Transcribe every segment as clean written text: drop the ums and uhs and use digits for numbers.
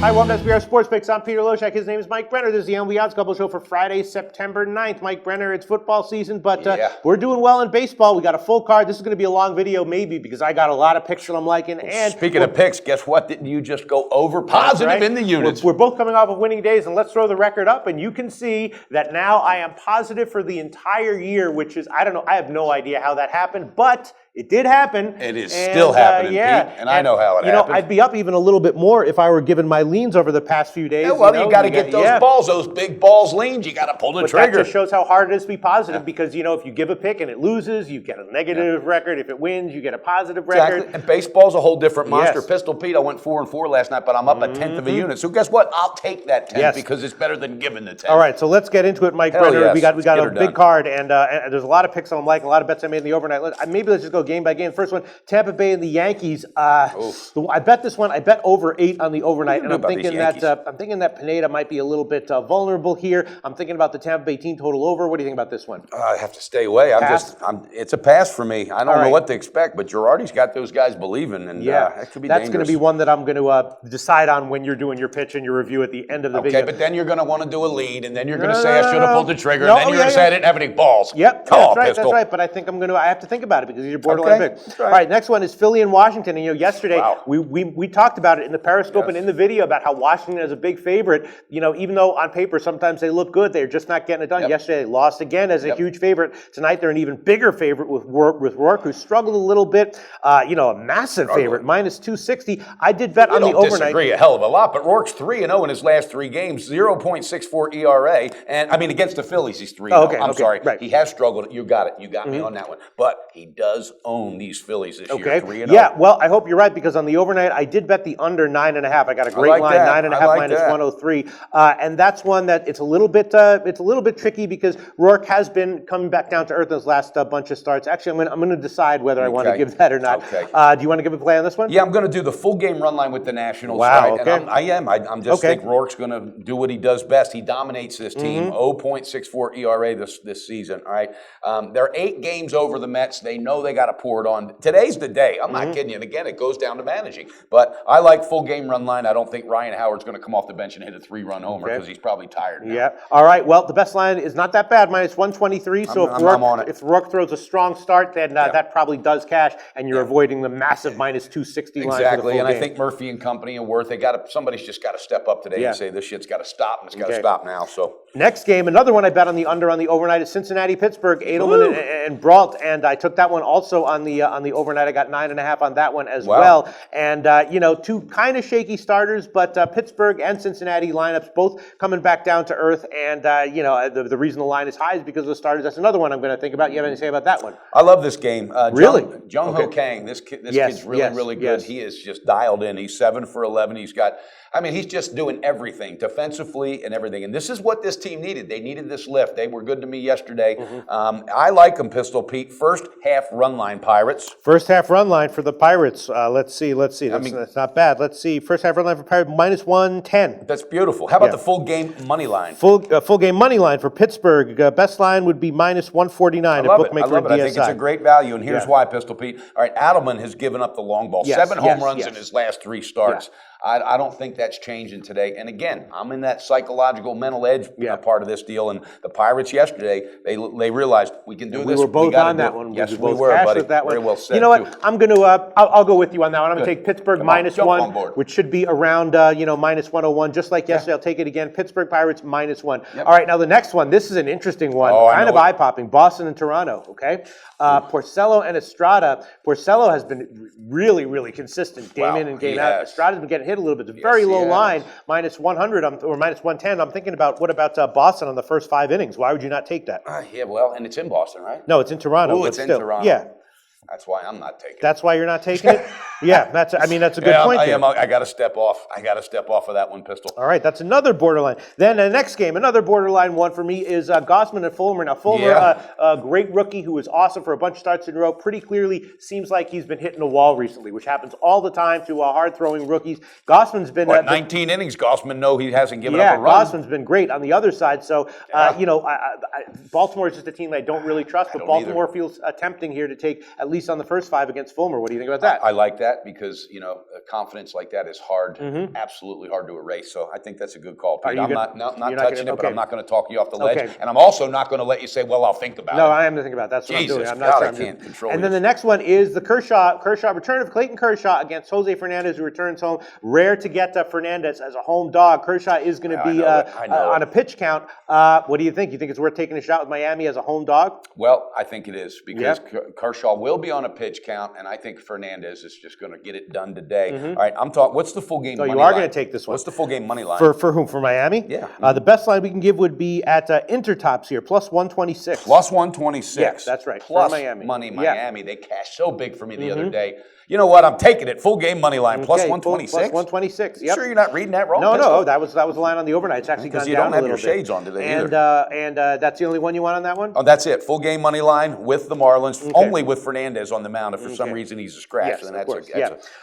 Hi, welcome to SBR Sports Picks. I'm Peter Loshak. His name is Mike Brenner. This is the MLB Odds Couple Show for Friday, September 9th. Mike Brenner, it's football season, but we're doing well in baseball. We got a full card. This is going to be a long video, maybe, because I got a lot of picks that I'm liking. And speaking of picks, guess what? Didn't you just go over positive in the units? We're both coming off of winning days, and let's throw the record up, and you can see that now I am positive for the entire year, which is, I don't know, I have no idea how that happened, but it did happen. It is still happening, Pete, and I know how it happened. You know, I'd be up even a little bit more if I were given my leans over the past few days. Yeah, well, you got to get those balls, those big balls leans. You got to pull the trigger. That just shows how hard it is to be positive because, you know, if you give a pick and it loses, you get a negative record. If it wins, you get a positive record. Exactly. And baseball's a whole different monster. Pistol Pete, I went 4-4 last night, but I'm up a tenth of a unit. So guess what? I'll take that 10 because it's better than giving the 10. All right, so let's get into it, Mike Brenner. We got a big card, and there's a lot of picks I'm liking, a lot of bets I made in the overnight. Maybe let's just go game by game. First one, Tampa Bay and the Yankees. I bet this one. I bet over 8 on the overnight, and I'm thinking that Pineda might be a little bit vulnerable here. I'm thinking about the Tampa Bay team total over. What do you think about this one? I have to stay away. It's a pass for me. I don't know what to expect, but Girardi's got those guys believing, and that could be dangerous. That's going to be one that I'm going to decide on when you're doing your pitch and your review at the end of the video. Okay, but then you're going to want to do a lead, and then you're going to say I should have pulled the trigger, and then you're going to say I didn't have any balls. Yep, that's right. But I think I have to think about it because you're borderline big. All right, next one is Philly and Washington. And yesterday we talked about it in the Periscope and in the video about how Washington is a big favorite. You know, even though on paper sometimes they look good, they're just not getting it done. Yesterday they lost again as a huge favorite. Tonight they're an even bigger favorite with Rourke, who struggled a little bit. A massive favorite, minus 260. I did bet on the overnight. I disagree a hell of a lot, but Rourke's 3-0 in his last 3 games, 0.64 ERA, and I mean against the Phillies he's 3-0. I'm sorry, he has struggled. You got it. You got me on that one. But he does own these Phillies this year. 3-0. Yeah, well, I hope you're right because on the overnight I did bet the under 9.5. I got a great line, 9.5 minus 103, and that's one that it's a little bit tricky because Rourke has been coming back down to earth in his last bunch of starts. Actually, I'm going to decide whether I want to give that or not. Do you want to give a play on this one? Yeah, I'm going to do the full game run line with the Nationals. Wow. Right? And I am. I'm just think Rourke's going to do what he does best. He dominates this team. 0.64 ERA this season. All right. They're 8 games over the Mets. They know they got to pour it on. Today's the day. I'm not kidding you. And again, it goes down to managing. But I like full game run line. I don't think Ryan Howard's going to come off the bench and hit a 3-run homer because he's probably tired now. Yeah. All right. Well, the best line is not that bad, minus 123. So if Rourke throws a strong start, then that probably does cash, and you're avoiding the massive minus 260 line. Exactly. And I think Murphy and company and Worth, somebody's just got to step up today and say this shit's got to stop, and it's got to stop now. So next game, another one I bet on the under on the overnight is Cincinnati-Pittsburgh, Edelman and Brault, and I took that one also on the overnight. I got 9.5 on that one as well. And two kind of shaky starters, but Pittsburgh and Cincinnati lineups both coming back down to earth. And the reason the line is high is because of the starters. That's another one I'm going to think about. You have anything to say about that one? I love this game. Really, Jung Ho Kang. This kid's really good. Yes. He is just dialed in. He's 7 for 11. He's just doing everything defensively and everything. And this is what this team needed. They needed this lift. They were good to me yesterday. I like them, Pistol Pete. First half run line, Pirates. First half run line for the Pirates. Let's see. That's not bad. Let's see. First half run line for Pirates, minus 110. That's beautiful. How about the full game money line? Full game money line for Pittsburgh. Best line would be minus 149. I love it. I think it's a great value, and here's why, Pistol Pete. All right, Adelman has given up the long ball. 7 home runs in his last 3 starts. I don't think that's changing today. And again, I'm in that psychological mental edge part of this deal. And the Pirates yesterday, they realized we can do this. We were both on that one. Yes, we were, buddy. Very well said. You know what? I'm going to. I'll go with you on that one. I'm going to take Pittsburgh minus 1, which should be around minus 101, just like yesterday. I'll take it again. Pittsburgh Pirates minus 1. All right, now the next one. This is an interesting one. Kind of eye popping. Boston and Toronto. Okay. Porcello and Estrada. Porcello has been really, really consistent game in and game out. Estrada's been getting hit a little bit. It's a very low line, minus 100 or minus 110. I'm thinking about what about Boston on the first 5 innings? Why would you not take that? And it's in Boston, right? No, it's in Toronto. Oh, it's in Toronto. Yeah. That's why I'm not taking it. That's why you're not taking it? Yeah, that's a good point. I got to step off. I got to step off of that one, Pistol. All right, that's another borderline. Then the next game, another borderline one for me is Gossman and Fulmer. Now, Fulmer, a great rookie who was awesome for a bunch of starts in a row, pretty clearly seems like he's been hitting a wall recently, which happens all the time to hard-throwing rookies. Gossman's been... 19 innings, Gossman, no, he hasn't given up a run. Gossman's been great on the other side. So, Baltimore is just a team I don't really trust, but Baltimore feels tempting here to take at least least on the first 5 against Fulmer. What do you think about that? I like that because, confidence like that is hard, absolutely hard to erase. So I think that's a good call, Pete. I'm not touching it, but I'm not going to talk you off the ledge. And I'm also not going to let you say, well, I'll think about it. No, I am to think about it. That's what I'm doing. I'm not I can't control And then the next one is the Kershaw return of Clayton Kershaw against Jose Fernandez, who returns home. Rare to get Fernandez as a home dog. Kershaw is going to be on a pitch count. What do you think? You think it's worth taking a shot with Miami as a home dog? Well, I think it is because Kershaw will be on a pitch count, and I think Fernandez is just going to get it done today. All right, I'm talking. What's the full game money line? So you are going to take this one. What's the full game money line? For whom? For Miami? Yeah. The best line we can give would be at Intertops here, plus 126. Plus 126. Yes, that's right. Plus Miami. Money Miami. They cashed so big for me the other day. You know what? I'm taking it. Full game money line, plus 126. Plus 126. Yep. Sure you're not reading that wrong? No. That was the line on the overnight. It's actually gone down a little bit. Because you don't have your shades on today either. And that's the only one you want on that one? Oh, that's it. Full game money line with the Marlins, only with Fernandez on the mound. If for some reason he's a scratch, yes, then of that's course.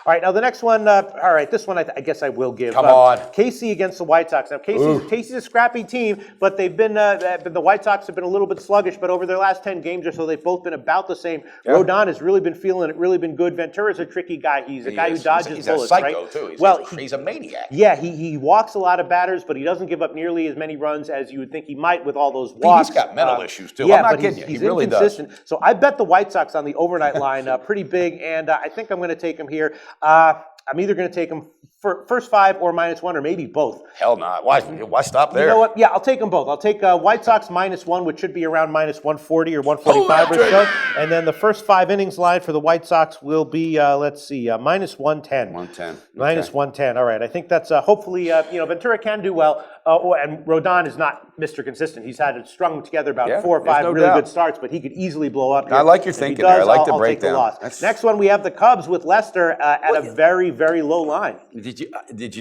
All right, now the next one. All right, this one I guess I will give. Come on. KC against the White Sox. Now Casey's a scrappy team, but they've been the White Sox have been a little bit sluggish. But over their last 10 games or so, they've both been about the same. Rodon has really been feeling it, really been good. Ventura's a tricky guy. He's a guy who dodges bullets, right? He's a psycho, too. He's a maniac. Yeah, he walks a lot of batters, but he doesn't give up nearly as many runs as you would think he might with all those walks. He's got mental issues, too. Yeah, I'm not kidding you. He's he really inconsistent. does. So I bet the White Sox on the overnight line pretty big, and I think I'm going to take him here. I'm either going to take him first 5 or -1 or maybe both. Hell not. Why stop there? You know what? Yeah, I'll take them both. I'll take White Sox -1, which should be around -140 or 145 or so. And then the first 5 innings line for the White Sox will be, -110. 110. -110. All right. I think that's hopefully, Ventura can do well. And Rodon is not Mr. Consistent. He's had it strung together about 4 or 5 really good starts, but he could easily blow up here. I like your thinking there. I like the I'll take the breakdown. loss. Next one, we have the Cubs with Lester at a very, very low line. Did you?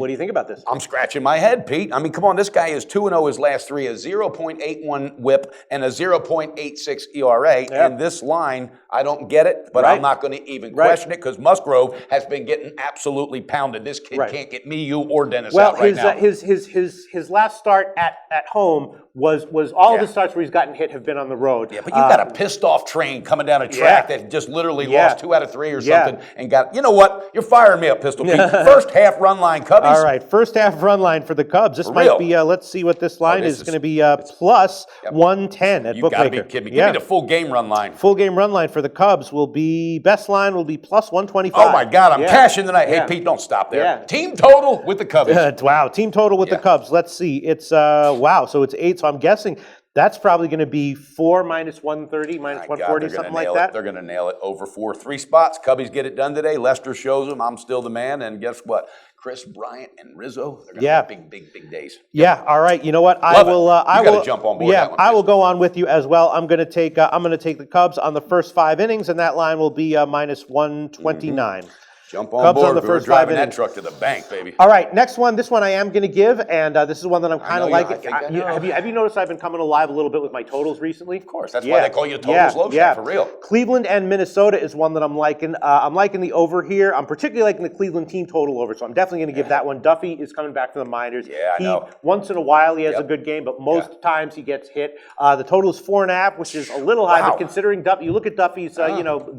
What do you think about this? I'm scratching my head, Pete. I mean, come on. This guy is 2-0 his last 3, a 0.81 WHIP and a 0.86 ERA. Yep. And this line, I don't get it, but I'm not going to even question it because Musgrove has been getting absolutely pounded. This kid can't get me, you, or Dennis out right now. His last start at home was all of his starts where he's gotten hit have been on the road. Yeah, but you got a pissed off train coming down a track that just literally lost 2 out of 3 or something and got, you know what? You're firing me up, Pistol Pete. First half run line, Cubbies. All right, first half run line for the Cubs. This might be, let's see what this line is going to be, plus 110 at You Bookmaker. got to be kidding me. Give me the full game run line. Full game run line for the Cubs will be, best line will be plus 125. Oh my God, I'm cashing tonight. Hey, Pete, don't stop there. Yeah. Team total with the Cubbies. Wow, team total with the Cubs. Let's see. It's, wow, so it's 8, so I'm guessing that's probably going to be 4 -130, -140, something like that. They're going to nail it over 4. 3 spots. Cubbies get it done today. Lester shows them I'm still the man. And guess what? Chris Bryant and Rizzo, they're going to have big days. Yeah, all right. You know what? I will jump on board that one. I will go on with you as well. I'm going to take the Cubs on the first 5 innings, and that line will be -129. Jump on Cubs board. on the We're first 5 driving that innings. truck to the bank, baby. All right, next one. This one I am going to give, and this is one that I'm kind of liking. I know. Have you noticed I've been coming alive a little bit with my totals recently? Of course. That's why they call you Totals Loshak, for real. Cleveland and Minnesota is one that I'm liking. I'm liking the over here. I'm particularly liking the Cleveland team total over, so I'm definitely going to give that one. Duffy is coming back from the minors. Yeah, I know. Once in a while he has a good game, but most times he gets hit. The total is 4.5, which is a little high, but considering Duffy, you look at Duffy's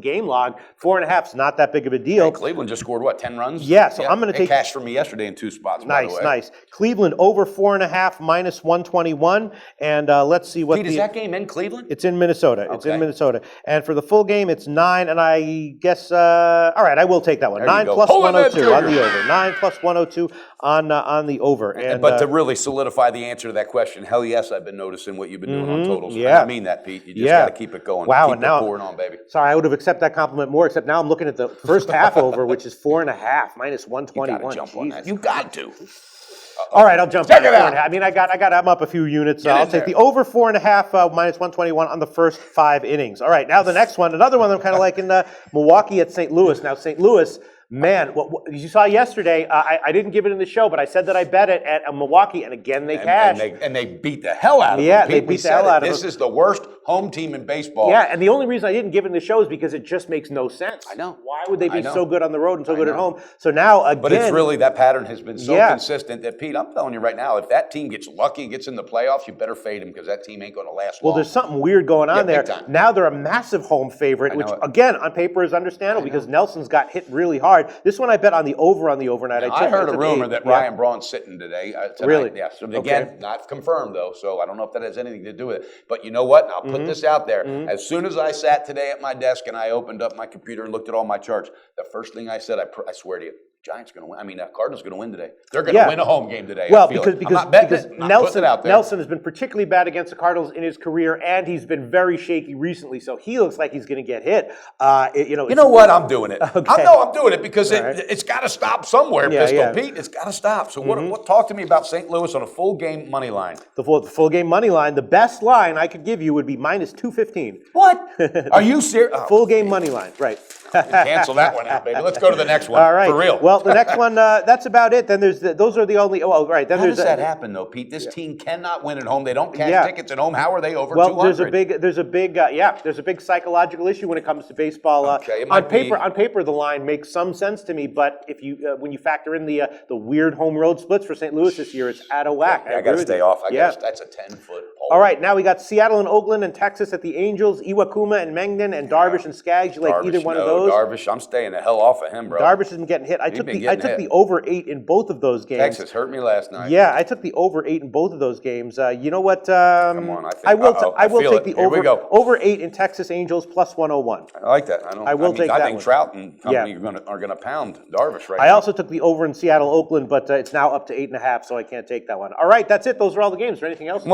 game log, 4.5 is not that big of a deal. Hey, Cleveland just scored what, 10 runs? Yeah, so I'm going to take. Cash from me yesterday in 2 spots. By the way. Nice. Cleveland over 4.5 -121, and let's see what. Pete, is that game in Cleveland? It's in Minnesota. Okay. It's in Minnesota, and for the full game, it's 9. And I guess all right, I will take that one. 9 plus 102 on the over. 9 plus 102 on the over. And but to really solidify the answer to that question, hell yes, I've been noticing what you've been doing on totals. Yeah, I mean that, Pete. You just got to keep it going. Wow, keep and now pouring on, baby. Sorry, I would have accepted that compliment more. Except now I'm looking at the first half over, which is 4.5 -121. You got to jump on that. You got to. All right, I'll jump. Check it out. I mean, I'm up a few units. I'll take the over 4.5 -121 on the first 5 innings. All right, now the next one, another one I'm kind of liking. Milwaukee at St. Louis. Now St. Louis. Man, what you saw yesterday, I didn't give it in the show, but I said that I bet it at Milwaukee, and again they cashed. And they beat the hell out of them. Yeah, they beat the hell out of them. This is the worst home team in baseball. Yeah, and the only reason I didn't give it in the show is because it just makes no sense. I know. Why would they be so good on the road and so good at home? So now, again... But it's really, that pattern has been so consistent that, Pete, I'm telling you right now, if that team gets lucky and gets in the playoffs, you better fade them because that team ain't going to last long. Well, there's something weird going on there. Now they're a massive home favorite, which, again, on paper is understandable because Nelson's got hit really hard. This one I bet on the overnight. I heard a rumor that Ryan Braun's sitting tonight. Really? Yeah. So again, not confirmed though, so I don't know if that has anything to do with it. But you know what? I'll put this out there. As soon as I sat today at my desk and I opened up my computer and looked at all my charts, the first thing I said, I swear to you, Giants going to win. I mean, Cardinals going to win today. They're going to win a home game today. Well, because Nelson has been particularly bad against the Cardinals in his career, and he's been very shaky recently. So he looks like he's going to get hit. You know what? I'm doing it. Okay. I'm doing it because it's got to stop somewhere, Pistol Pete. It's got to stop. So what? Talk to me about St. Louis on a full game money line. The full game money line. The best line I could give you would be minus 215. What? Are you serious? Oh. Full game money line, right? Cancel that one out, baby. Let's go to the next one. All right. For real. Well, the next one, that's about it. Then those are the only. Oh, right. Then How does that happen, though, Pete? This team cannot win at home. They don't cash tickets at home. How are they over 200? Well, there's a big psychological issue when it comes to baseball. On paper, the line makes some sense to me, but if you when you factor in the weird home road splits for St. Louis this year, it's out of whack. I got to stay off. That's a 10-foot pole. All right, now we got Seattle and Oakland and Texas at the Angels, Iwakuma and Mengden and Darvish and Skaggs. You like either one of those? Darvish, I'm staying the hell off of him, bro. Darvish isn't getting hit. I took the over 8 in both of those games. Texas hurt me last night. Yeah, I took the over 8 in both of those games. You know what? Come on, I will take the over 8 in Texas Angels plus 101. I like that. I think Trout and company are going to pound Darvish right now. I also took the over in Seattle, Oakland, but it's now up to 8.5, so I can't take that one. All right, that's it. Those are all the games. Is there anything else?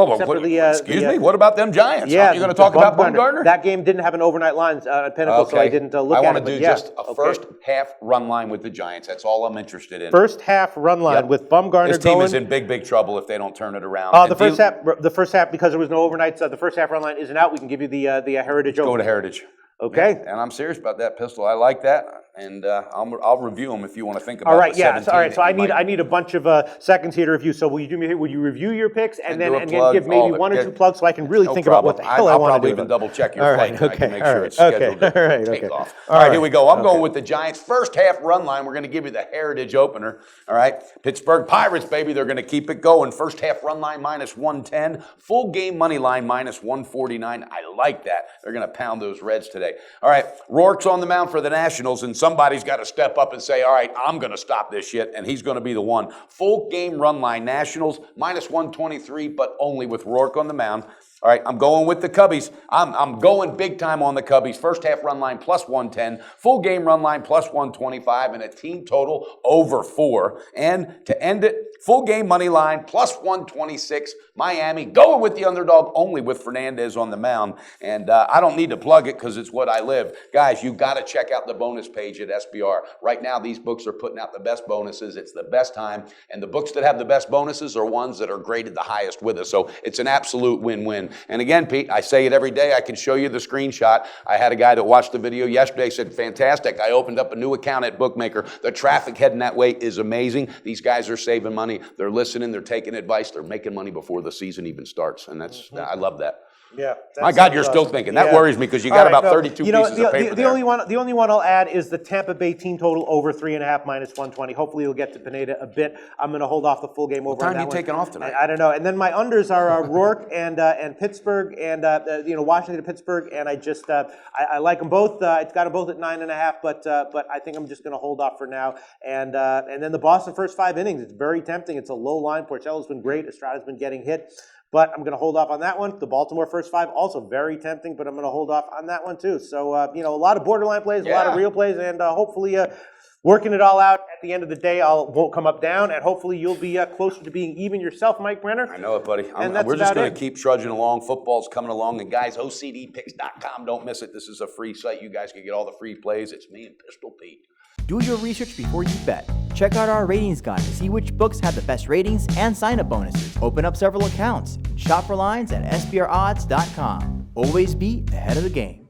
Excuse me. What about them Giants? Yeah, you're going to talk about Bumgarner? That game didn't have an overnight line at Pinnacle, so I didn't look at it. I want to do just a first half run line with the Giants. That's all I'm interested in. First half run line with Bumgarner. This team is in big trouble if they don't turn it around. The first half because there was no overnights. The first half run line isn't out. We can give you the Heritage. Go to Heritage. Okay. Yeah, and I'm serious about that, Pistol. I like that, and I'll review them if you want to think about. All right, yeah. All right, so I need a bunch of seconds here to review. So will you review your picks and then give maybe one or two plugs so I can really think about what the hell I want to do? I'll probably even double check your flight. Okay. I can make sure it's scheduled to take off. All right, here we go. I'm going with the Giants. First half run line. We're going to give you the Heritage opener. All right, Pittsburgh Pirates, baby. They're going to keep it going. First half run line minus 110. Full game money line minus 149. I like that. They're going to pound those Reds today. All right. Rourke's on the mound for the Nationals, and somebody's got to step up and say, all right, I'm going to stop this shit, and he's going to be the one. Full game run line, Nationals, minus 123, but only with Rourke on the mound. All right, I'm going with the Cubbies. I'm going big time on the Cubbies. First half run line plus 110, full game run line plus 125, and a team total over 4. And to end it, full game money line plus 126. Miami going with the underdog only with Fernandez on the mound. And I don't need to plug it because it's what I live. Guys, you got to check out the bonus page at SBR. Right now, these books are putting out the best bonuses. It's the best time. And the books that have the best bonuses are ones that are graded the highest with us. So it's an absolute win-win. And again, Pete, I say it every day. I can show you the screenshot. I had a guy that watched the video yesterday, said, fantastic. I opened up a new account at Bookmaker. The traffic heading that way is amazing. These guys are saving money. They're listening. They're taking advice. They're making money before the season even starts. And I love that. Yeah. My God, you're still thinking. That worries me because you got about 32 pieces of paper the only one I'll add is the Tampa Bay team total over 3.5 minus 120. Hopefully you'll get to Pineda a bit. I'm going to hold off the full game over. What time are you taking off tonight? I don't know. And then my unders are Rourke and Pittsburgh and Washington and Pittsburgh. And I just I like them both. It's got them both at 9.5. But I think I'm just going to hold off for now. And then the Boston first 5 innings. It's very tempting. It's a low line. Porcello's been great. Estrada's been getting hit. But I'm going to hold off on that one. The Baltimore first 5, also very tempting, but I'm going to hold off on that one too. So, a lot of borderline plays, a lot of real plays, and hopefully working it all out at the end of the day, won't come up down, and hopefully you'll be closer to being even yourself, Mike Brenner. I know it, buddy. We're just going to keep trudging along. Football's coming along. And guys, OCDpicks.com, don't miss it. This is a free site. You guys can get all the free plays. It's me and Pistol Pete. Do your research before you bet. Check out our ratings guide to see which books have the best ratings and sign-up bonuses. Open up several accounts. Shop for lines at SBRodds.com. Always be ahead of the game.